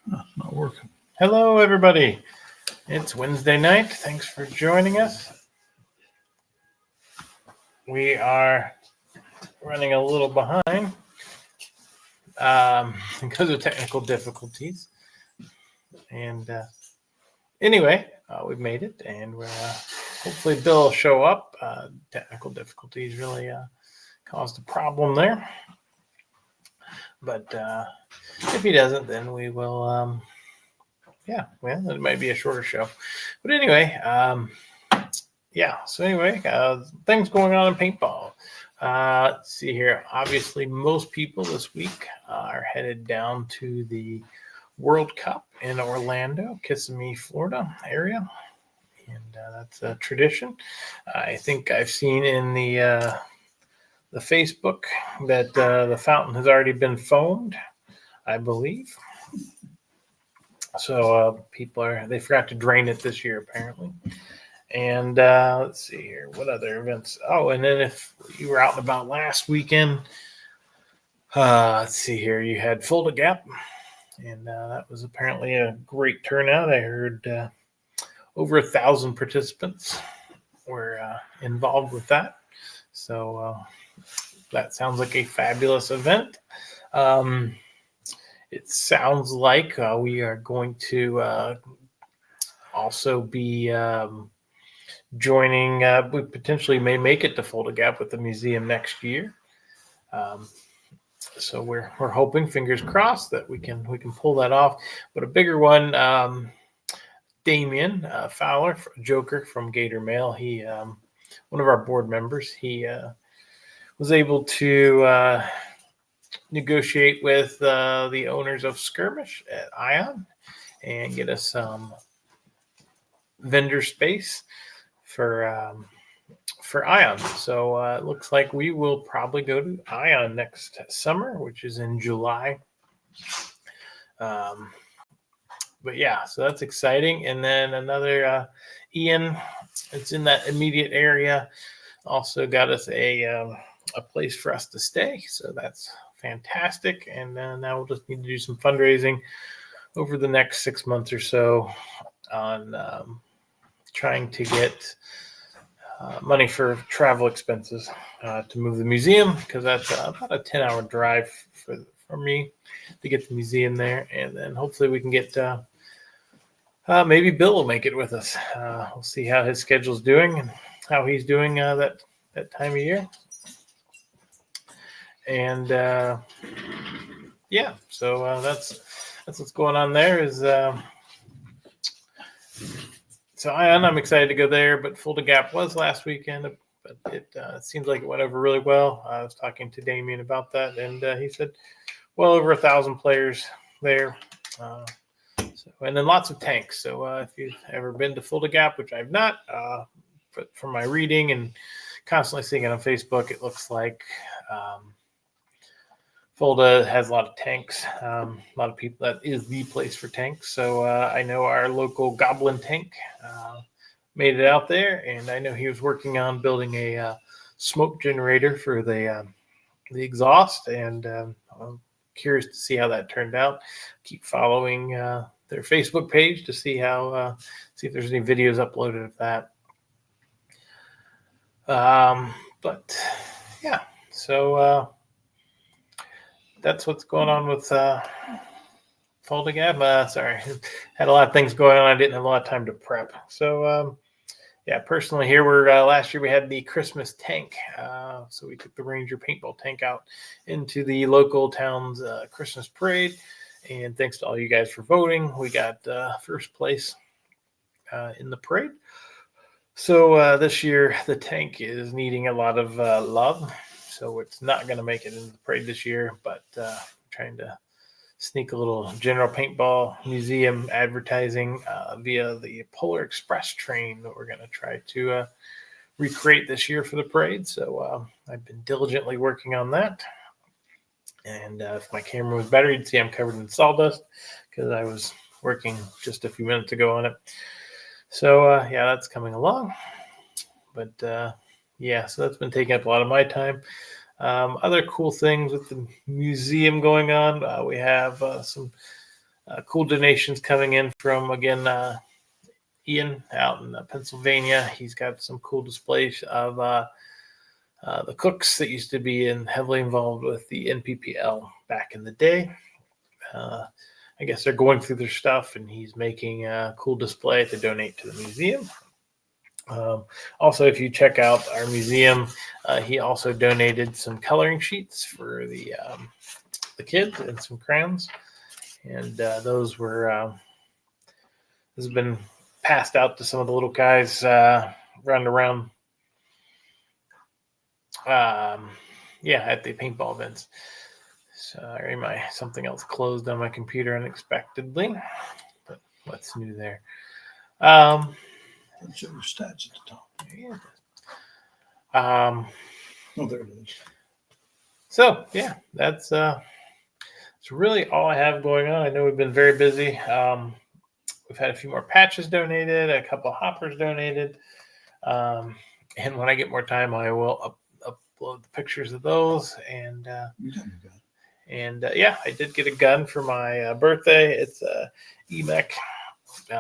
Not working. Hello, everybody. It's Wednesday night. Thanks for joining us. We are running a little behind because of technical difficulties. And anyway, we've made it, and we're hopefully Bill will show up. Technical difficulties really caused a problem there. But if he doesn't, then we will. Well, it might be a shorter show. But anyway, things going on in paintball. Let's see here. Obviously, most people this week are headed down to the World Cup in Orlando, Kissimmee, Florida area. And that's a tradition. I think I've seen in the Facebook that the fountain has already been foamed, I believe. So they forgot to drain it this year, apparently. And let's see here. What other events? Oh, and then if you were out and about last weekend, let's see here. You had Fulda Gap, and that was apparently a great turnout. I heard over 1,000 participants were involved with that. So that sounds like a fabulous event. It sounds like we are going to also be joining. We potentially may make it to Fulda Gap with the museum next year. So we're hoping, fingers crossed, that we can pull that off. But a bigger one, Damian Fowler, Joker from Gator Mail. He, one of our board members, he was able to negotiate with the owners of Skirmish at Ion and get us some vendor space for Ion. So it looks like we will probably go to Ion next summer, which is in July. But yeah, so that's exciting. And then another Ian, it's in that immediate area, also got us a place for us to stay. So that's fantastic. And now we'll just need to do some fundraising over the next 6 months or so on trying to get money for travel expenses to move the museum, because that's about a 10-hour drive for me to get the museum there. And then hopefully we can get maybe Bill will make it with us. We'll see how his schedule's doing and how he's doing that time of year. And so that's what's going on there. Is so I'm excited to go there, but Fulda Gap was last weekend, but it seems like it went over really well. I was talking to Damien about that, and he said well over 1,000 players there, and then lots of tanks. So if you've ever been to Fulda Gap, which I've not, but from my reading and constantly seeing it on Facebook, it looks like Fulda has a lot of tanks, a lot of people. That is the place for tanks. So I know our local Goblin tank made it out there, and I know he was working on building a smoke generator for the exhaust, and I'm curious to see how that turned out. Keep following their Facebook page to see see if there's any videos uploaded of that. But yeah, so that's what's going on with Fulda Gap. Sorry, had a lot of things going on. I didn't have a lot of time to prep. So personally here, we're last year we had the Christmas tank. So we took the Ranger paintball tank out into the local town's Christmas parade. And thanks to all you guys for voting, we got first place in the parade. So this year the tank is needing a lot of love. So it's not going to make it into the parade this year, but trying to sneak a little General Paintball Museum advertising via the Polar Express train that we're going to try to recreate this year for the parade. So I've been diligently working on that. And if my camera was better, you'd see I'm covered in sawdust because I was working just a few minutes ago on it. So that's coming along. But so that's been taking up a lot of my time. Other cool things with the museum going on. We have some cool donations coming in from, again, Ian out in Pennsylvania. He's got some cool displays of the cooks that used to be heavily involved with the NPPL back in the day. I guess they're going through their stuff, and he's making a cool display to donate to the museum. Also, if you check out our museum, he also donated some coloring sheets for the kids and some crayons, and those were this has been passed out to some of the little guys running around. At the paintball events. Sorry, something else closed on my computer unexpectedly, but what's new there? Show your stats at the top. Yeah. There it is. So yeah, that's really all I have going on. I know we've been very busy. We've had a few more patches donated, a couple of hoppers donated, and when I get more time, I will upload the pictures of those. And I did get a gun for my birthday. It's a EMEC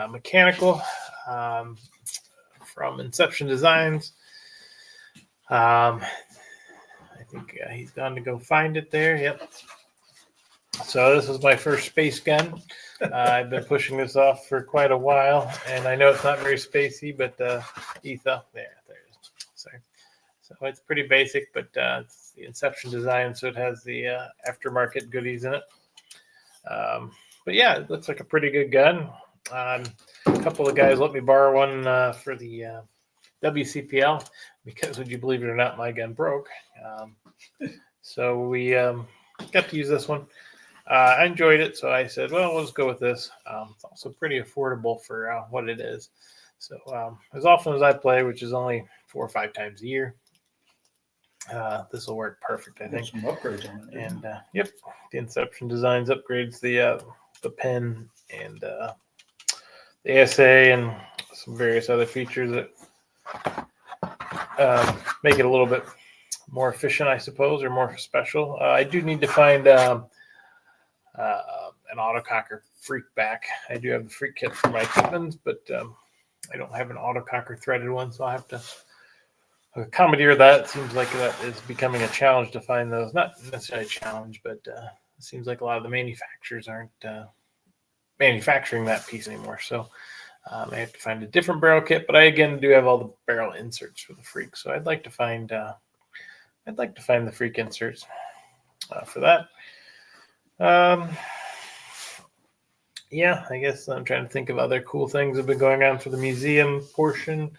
mechanical from Inception Designs. I think he's gone to go find it there. Yep. So this is my first space gun. I've been pushing this off for quite a while, and I know it's not very spacey, but Etha, there it is. So it's pretty basic, but it's the Inception design, so it has the aftermarket goodies in it. But yeah, it looks like a pretty good gun. A couple of guys let me borrow one for the WCPL because, would you believe it or not, my gun broke. So we got to use this one. I enjoyed it, so I said, well, let's go with this. It's also pretty affordable for what it is. So as often as I play, which is only 4 or 5 times a year, this will work perfect, I think. Some upgrades on it. And yep, the Inception Designs upgrades the pen and the ASA and some various other features that make it a little bit more efficient, I suppose, or more special. I do need to find an autococker freak back. I do have the freak kit for my Tippmans, but I don't have an autococker threaded one, so I'll have to commandeer that. It seems like that is becoming a challenge to find those. Not necessarily a challenge, but it seems like a lot of the manufacturers aren't manufacturing that piece anymore. So I have to find a different barrel kit, but I again do have all the barrel inserts for the freak. So I'd like to find the freak inserts for that. I guess I'm trying to think of other cool things that have been going on for the museum portion.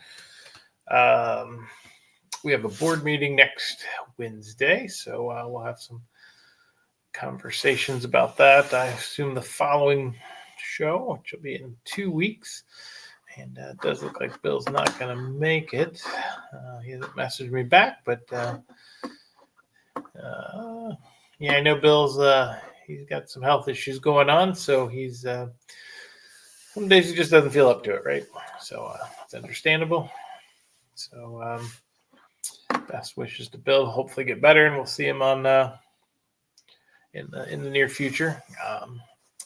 We have a board meeting next Wednesday, so we'll have some conversations about that. I assume the following show, which will be in 2 weeks, and it does look like Bill's not going to make it. He hasn't messaged me back, but I know Bill's he's got some health issues going on, so he's some days he just doesn't feel up to it, right? So it's understandable. So best wishes to Bill. Hopefully get better, and we'll see him on in the near future.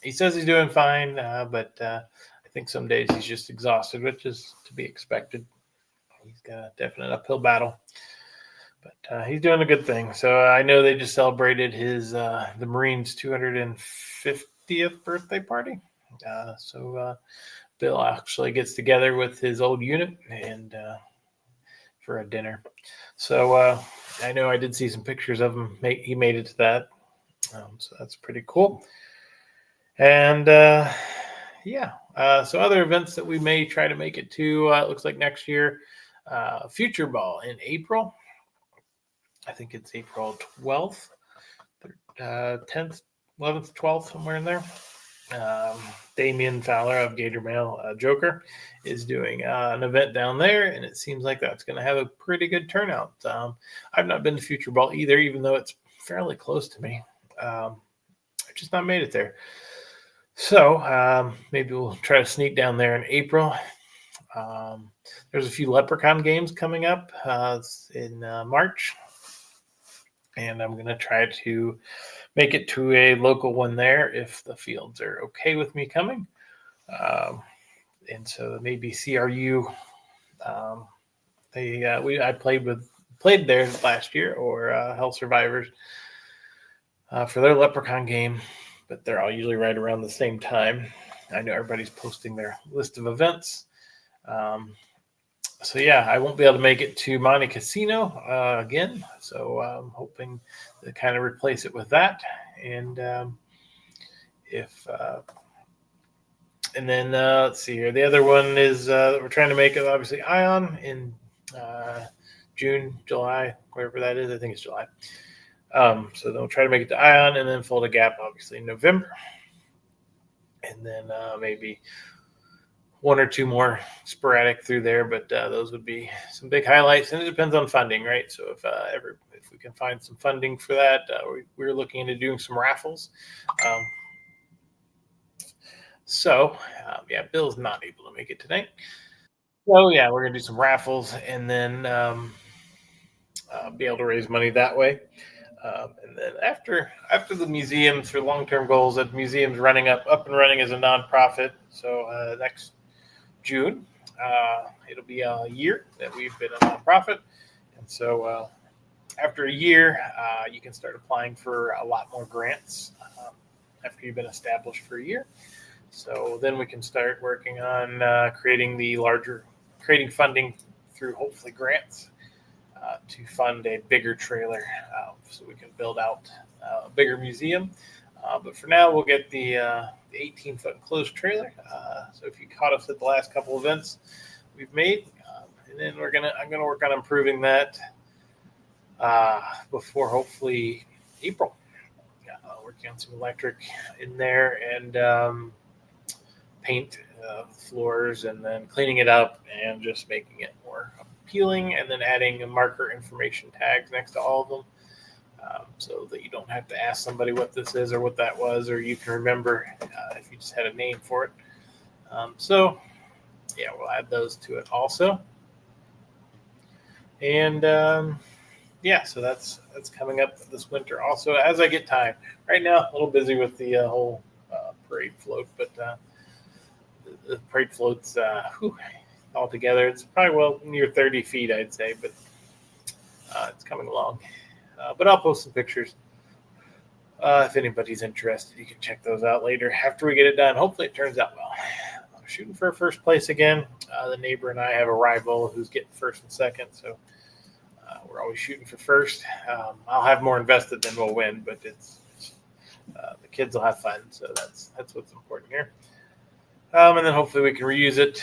He says he's doing fine, but I think some days he's just exhausted, which is to be expected. He's got a definite uphill battle, but he's doing a good thing. So I know they just celebrated his the Marines' 250th birthday party. So Bill actually gets together with his old unit and for a dinner. So I know I did see some pictures of him. He made it to that. So that's pretty cool. And so other events that we may try to make it to, it looks like next year, Future Ball in April. I think it's April 12th, 10th, 11th, 12th, somewhere in there. Damian Fowler of Gator Mail Joker is doing an event down there, and it seems like that's going to have a pretty good turnout. I've not been to Future Ball either, even though it's fairly close to me. I've just not made it there. So maybe we'll try to sneak down there in April. There's a few Leprechaun games coming up in March, and I'm going to try to make it to a local one there if the fields are okay with me coming. And so maybe CRU. I played there last year, or Hell Survivors for their Leprechaun game, but they're all usually right around the same time. I know everybody's posting their list of events. So yeah, I won't be able to make it to Monte Casino again. So I'm hoping to kind of replace it with that. And and then let's see here. The other one is we're trying to make it obviously Ion in June, July, wherever that is. I think it's July. So then we'll try to make it to Ion, and then Fulda Gap obviously in November. And then maybe one or two more sporadic through there, but those would be some big highlights, and it depends on funding, right? So if we can find some funding for that, we're looking into doing some raffles. Yeah, Bill's not able to make it tonight. So yeah, we're gonna do some raffles, and then be able to raise money that way. And then after the museums for long-term goals, that museum's up and running as a nonprofit. So next June, it'll be a year that we've been a nonprofit, and so after a year, you can start applying for a lot more grants after you've been established for a year. So then we can start working on creating funding through hopefully grants to fund a bigger trailer, so we can build out a bigger museum. But for now, we'll get the 18-foot enclosed trailer. So if you caught us at the last couple events we've made, and then I'm gonna work on improving that before hopefully April. Working on some electric in there, and paint floors, and then cleaning it up and just making it more appealing, and then adding marker information tags next to all of them, so that you don't have to ask somebody what this is or what that was, or you can remember if you just had a name for it. So yeah, we'll add those to it also. And yeah, so that's coming up this winter also as I get time. Right now, a little busy with the whole parade float, but the parade floats all together. It's probably near 30 feet, I'd say, but it's coming along. But I'll post some pictures. If anybody's interested, you can check those out later after we get it done. Hopefully it turns out well. I'm shooting for first place again. The neighbor and I have a rival who's getting first and second, so we're always shooting for first. I'll have more invested than we'll win, but it's the kids will have fun, so that's what's important here. And then hopefully we can reuse it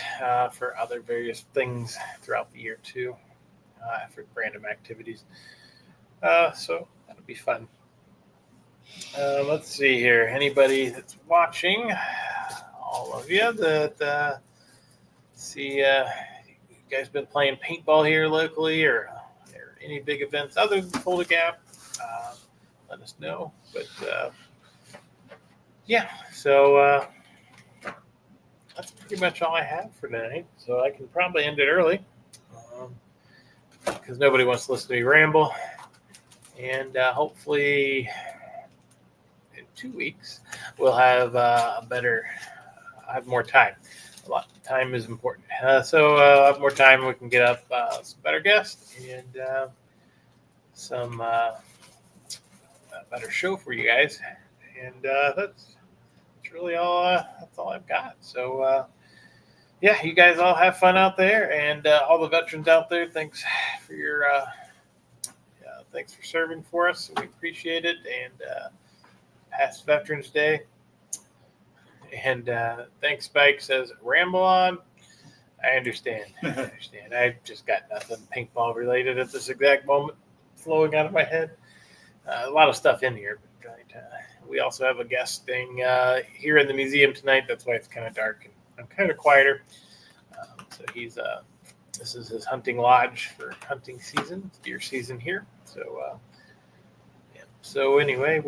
for other various things throughout the year too, for random activities. So that'll be fun. Let's see here. Anybody that's watching, all of you that see, you guys been playing paintball here locally, or any big events other than Fulda Gap, let us know. But yeah, so that's pretty much all I have for tonight. So I can probably end it early because nobody wants to listen to me ramble. And hopefully in 2 weeks we'll have have more time. A lot of time is important. So I'll have more time. We can get up some better guests and some better show for you guys. And that's really all. That's all I've got. So yeah, you guys all have fun out there, and all the veterans out there. Thanks for serving for us. We appreciate it. And past Veterans Day. And thanks, Spike says, ramble on. I understand. I just got nothing paintball related at this exact moment flowing out of my head. A lot of stuff in here. But, we also have a guest thing here in the museum tonight. That's why it's kind of dark and I'm kind of quieter. So this is his hunting lodge for hunting season, deer season here. So, yeah. So anyway,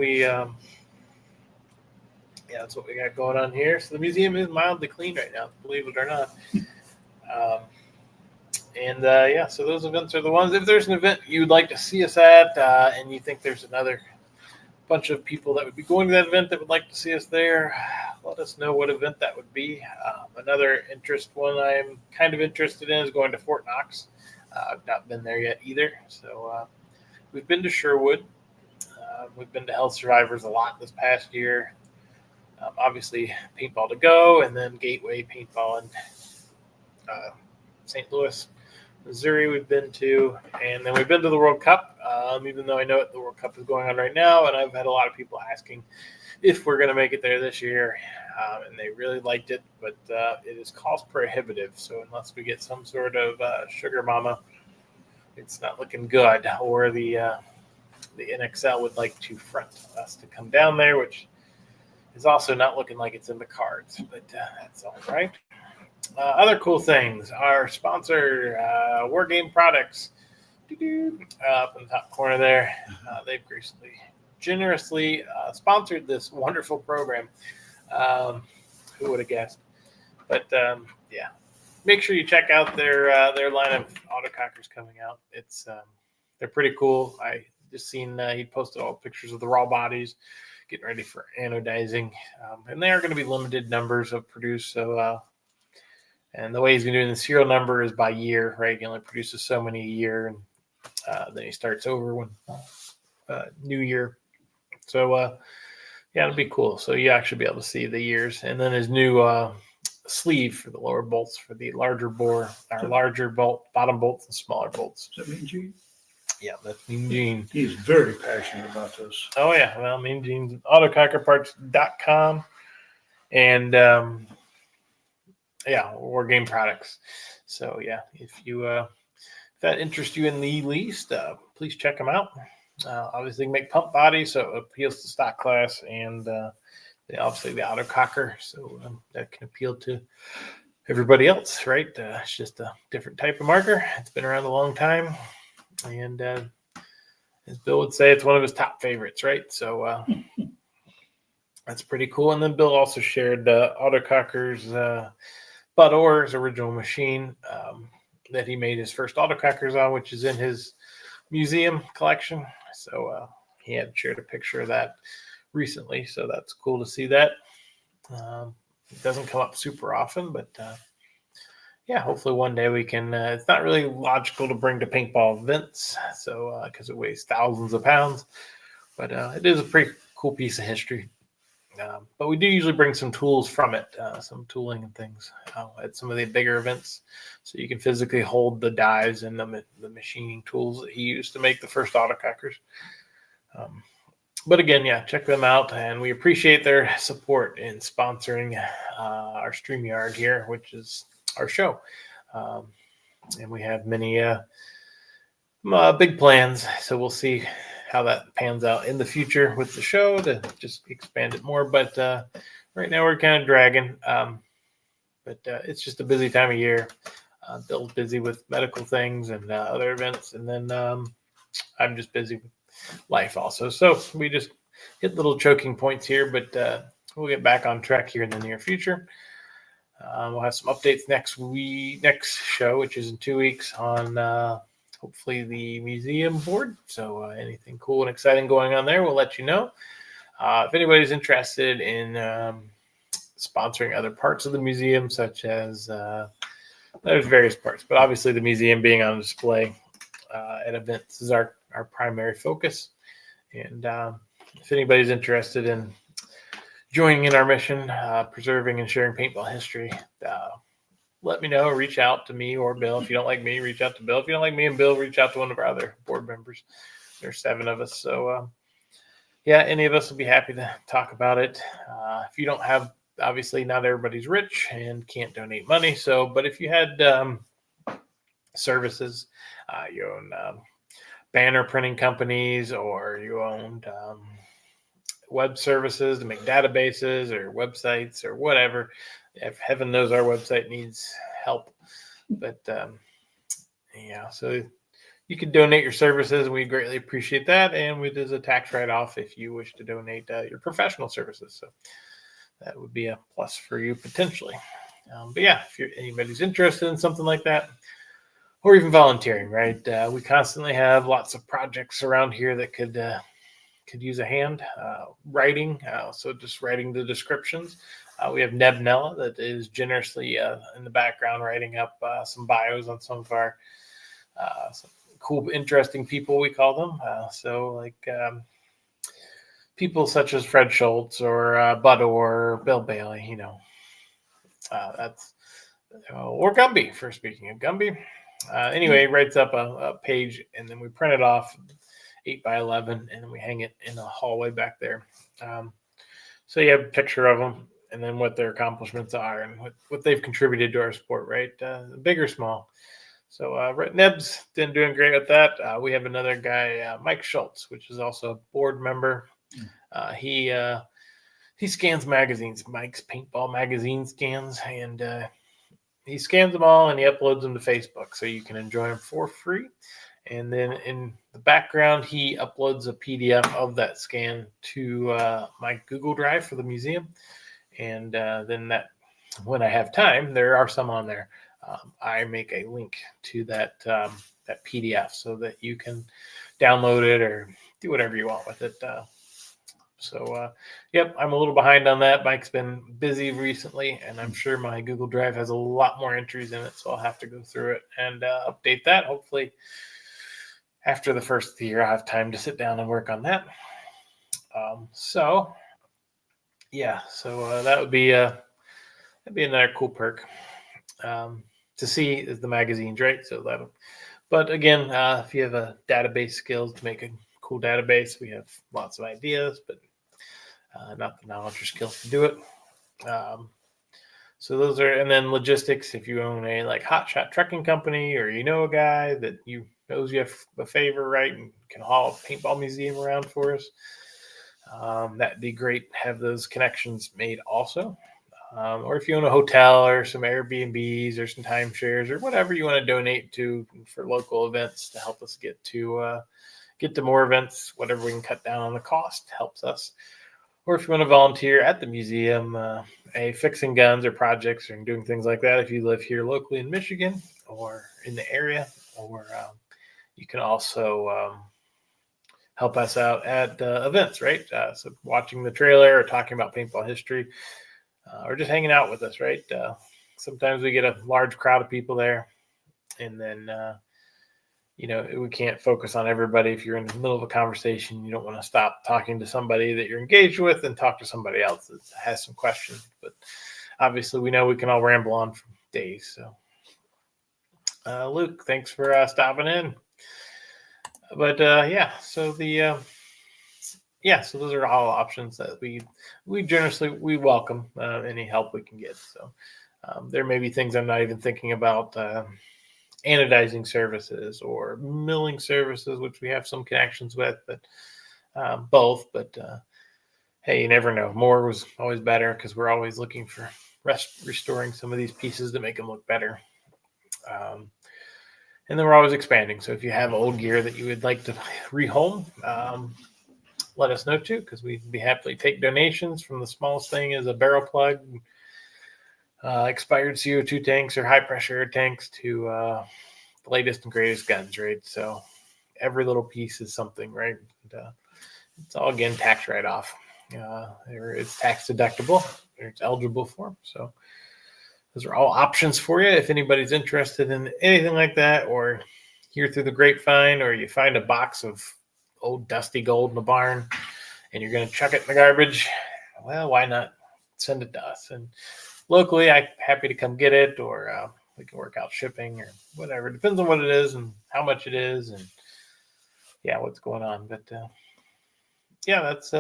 that's what we got going on here. So the museum is mildly clean right now, believe it or not. So those events are the ones. If there's an event you'd like to see us at, and you think there's another bunch of people that would be going to that event that would like to see us there, let us know what event that would be. Another one I'm kind of interested in is going to Fort Knox. I've not been there yet either. So we've been to Sherwood. We've been to Health Survivors a lot this past year. Obviously, Paintball to Go, and then Gateway Paintball in St. Louis, Missouri we've been to, and then we've been to the World Cup, even though I know the World Cup is going on right now, and I've had a lot of people asking if we're going to make it there this year, and they really liked it, but it is cost prohibitive, so unless we get some sort of sugar mama, it's not looking good, or the NXL would like to front us to come down there, which is also not looking like it's in the cards, but that's all right. Other cool things, our sponsor, War Game Products, up in the top corner there, they've generously sponsored this wonderful program. Who would have guessed? But yeah, make sure you check out their line of autocockers coming out. They're pretty cool. I just seen he posted all pictures of the raw bodies getting ready for anodizing, and they are going to be limited numbers of produced. So. And the way he's been doing the serial number is by year, right? He only produces so many a year, and then he starts over when New Year. So, yeah, it'll be cool. So you actually be able to see the years. And then his new sleeve for the lower bolts for the larger bore, our larger bolt, bottom bolts and smaller bolts. Does that mean Gene? Yeah, that's Mean Gene. He's very passionate about this. Oh, yeah. Well, Mean Gene's autocockerparts.com. And yeah, War Game Products. So yeah, if that interests you in the least, please check them out. Obviously, they make pump bodies, so it appeals to stock class, and obviously the autococker, so that can appeal to everybody else, right? It's just a different type of marker. It's been around a long time, and as Bill would say, it's one of his top favorites, right? So that's pretty cool. And then Bill also shared autococker's Bud Orr's original machine that he made his first autocockers on, which is in his museum collection. So he had shared a picture of that recently. So that's cool to see that. It doesn't come up super often, but yeah, hopefully one day we can. It's not really logical to bring to paintball events, so because it weighs thousands of pounds, but it is a pretty cool piece of history. But we do usually bring some tools from it, some tooling and things at some of the bigger events, so you can physically hold the dies and the machining tools that he used to make the first autocockers. But again, yeah, check them out, and we appreciate their support in sponsoring our StreamYard here, which is our show. And we have many big plans, so we'll see how that pans out in the future with the show to just expand it more. But right now we're kind of dragging. But it's just a busy time of year. Bill's busy with medical things and other events. And then I'm just busy with life also. So we just hit little choking points here, but we'll get back on track here in the near future. We'll have some updates next show, which is in 2 weeks, on hopefully the museum board. So anything cool and exciting going on there, we'll let you know. If anybody's interested in sponsoring other parts of the museum, such as there's various parts, but obviously the museum being on display at events is our primary focus. And if anybody's interested in joining in our mission, preserving and sharing paintball history, let me know. Reach out to me or Bill. If you don't like me, reach out to Bill. If you don't like me and Bill, reach out to one of our other board members. There's 7 of us. So, yeah, any of us will be happy to talk about it. If you don't have, obviously, not everybody's rich and can't donate money. So, but if you had services, you own banner printing companies, or you owned web services to make databases or websites or whatever, if heaven knows our website needs help. But yeah, so you can donate your services. We greatly appreciate that, and it is a tax write-off if you wish to donate your professional services. So that would be a plus for you potentially. But yeah, if anybody's interested in something like that, or even volunteering, right? We constantly have lots of projects around here that could could use a hand. Writing, so just writing the descriptions. We have Neb Nella that is generously in the background writing up some bios on some of our some cool, interesting people, we call them. So like people such as Fred Schultz or Bud or Bill Bailey, that's or Gumby, for speaking of Gumby. Anyway, he writes up a page, and then we print it off 8 by 11, and then we hang it in the hallway back there. So you have a picture of them, and then what their accomplishments are, and what they've contributed to our sport, right? Big or small. So Neb's been doing great with that. We have another guy, Mike Schultz, which is also a board member. He scans magazines. Mike's Paintball magazine scans, and he scans them all and he uploads them to Facebook, so you can enjoy them for free. And then in the background, he uploads a PDF of that scan to my Google Drive for the museum. And then when I have time, there are some on there. I make a link to that PDF so that you can download it or do whatever you want with it. Yep, I'm a little behind on that. Mike's been busy recently, and I'm sure my Google Drive has a lot more entries in it, so I'll have to go through it and update that. Hopefully, after the first year, I'll have time to sit down and work on that. That would be that'd be another cool perk to see is the magazines, right? But again, if you have a database skills to make a cool database, we have lots of ideas, but not the knowledge or skills to do it. So those are, and then logistics. If you own a hotshot trucking company, or a guy that knows you have a favor, right, and can haul a paintball museum around for us, that'd be great. Have those connections made also. Or if you own a hotel or some Airbnbs or some timeshares or whatever you want to donate to for local events to help us get to more events, whatever we can cut down on the cost helps us. Or if you want to volunteer at the museum, fixing guns or projects or doing things like that, if you live here locally in Michigan or in the area, or you can also help us out at events, right? So watching the trailer or talking about paintball history, or just hanging out with us, right? Sometimes we get a large crowd of people there, and then we can't focus on everybody. If you're in the middle of a conversation, you don't want to stop talking to somebody that you're engaged with and talk to somebody else that has some questions. But obviously, we know we can all ramble on for days. So, Luke, thanks for stopping in. But so those are all options that we generously welcome any help we can get. So there may be things I'm not even thinking about. Anodizing services or milling services, which we have some connections with, but both. But hey, you never know. More was always better, because we're always looking for restoring some of these pieces to make them look better. And then we're always expanding. So if you have old gear that you would like to rehome, let us know too, because we'd be happy to take donations. From the smallest thing as a barrel plug, expired CO2 tanks or high pressure tanks, to the latest and greatest guns, right? So every little piece is something, right? And, it's all, again, tax write-off. It's tax deductible, or it's eligible for. So those are all options for you. If anybody's interested in anything like that, or hear through the grapevine, or you find a box of old dusty gold in the barn and you're going to chuck it in the garbage, well, why not send it to us? And locally, I'm happy to come get it, or we can work out shipping or whatever. It depends on what it is and how much it is, and what's going on. But that's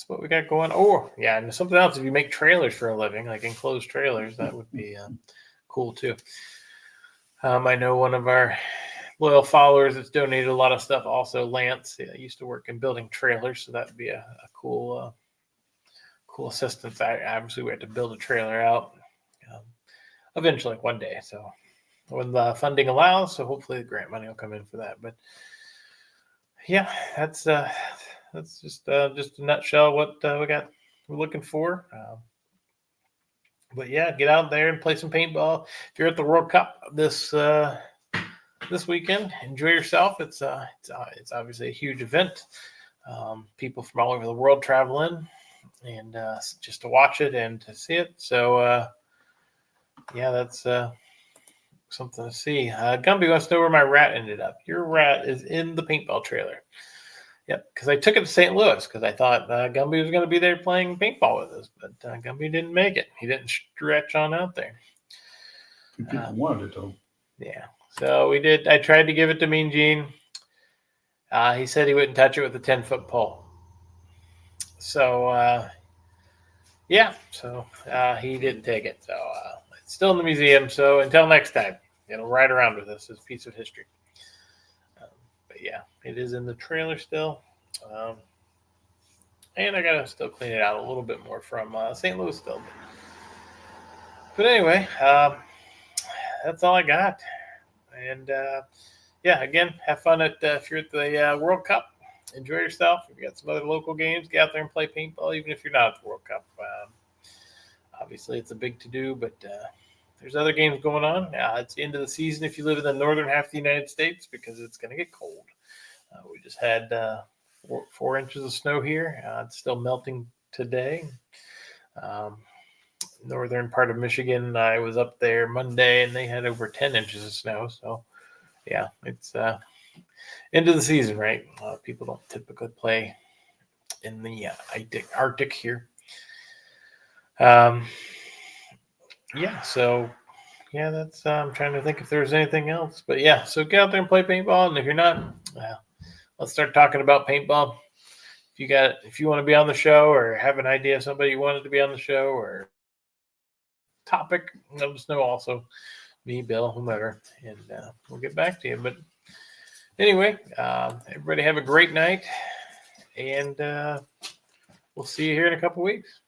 what we got going. Oh, yeah, and something else. If you make trailers for a living, like enclosed trailers, that would be cool too. I know one of our loyal followers that's donated a lot of stuff. Also, Lance, used to work in building trailers, so that would be a cool assistance. Obviously, we had to build a trailer out eventually one day. So when the funding allows, so hopefully the grant money will come in for that. But that's just a nutshell what we're looking for. But get out there and play some paintball. If you're at the World Cup this weekend, enjoy yourself. It's obviously a huge event. People from all over the world travel in, and just to watch it and to see it. So yeah, that's something to see. Gumby wants to know where my rat ended up. Your rat is in the paintball trailer. Yep, because I took it to St. Louis because I thought Gumby was going to be there playing paintball with us, but Gumby didn't make it. He didn't stretch on out there. People wanted it though. Yeah, so we did. I tried to give it to Mean Gene. He said he wouldn't touch it with a 10-foot pole. So yeah, so he didn't take it. So it's still in the museum. So until next time, it'll ride around with us as a piece of history. But yeah, it is in the trailer still. And I got to still clean it out a little bit more from St. Louis still. But anyway, that's all I got. And yeah, again, have fun if you're at the World Cup. Enjoy yourself. If you got some other local games, get out there and play paintball, even if you're not at the World Cup. Obviously, it's a big to-do, but there's other games going on. It's the end of the season if you live in the northern half of the United States because it's going to get cold. We just had 4 inches of snow here. It's still melting today. Northern part of Michigan, I was up there Monday, and they had over 10 inches of snow. So, yeah, it's end of the season, right? People don't typically play in the Arctic here. Yeah, so yeah, that's I'm trying to think if there's anything else, but yeah, so get out there and play paintball, and if you're not, let's start talking about paintball. If you want to be on the show or have an idea of somebody you wanted to be on the show or topic, let us know. Also, me, Bill, whomever, and we'll get back to you. But anyway, everybody have a great night, and we'll see you here in a couple weeks.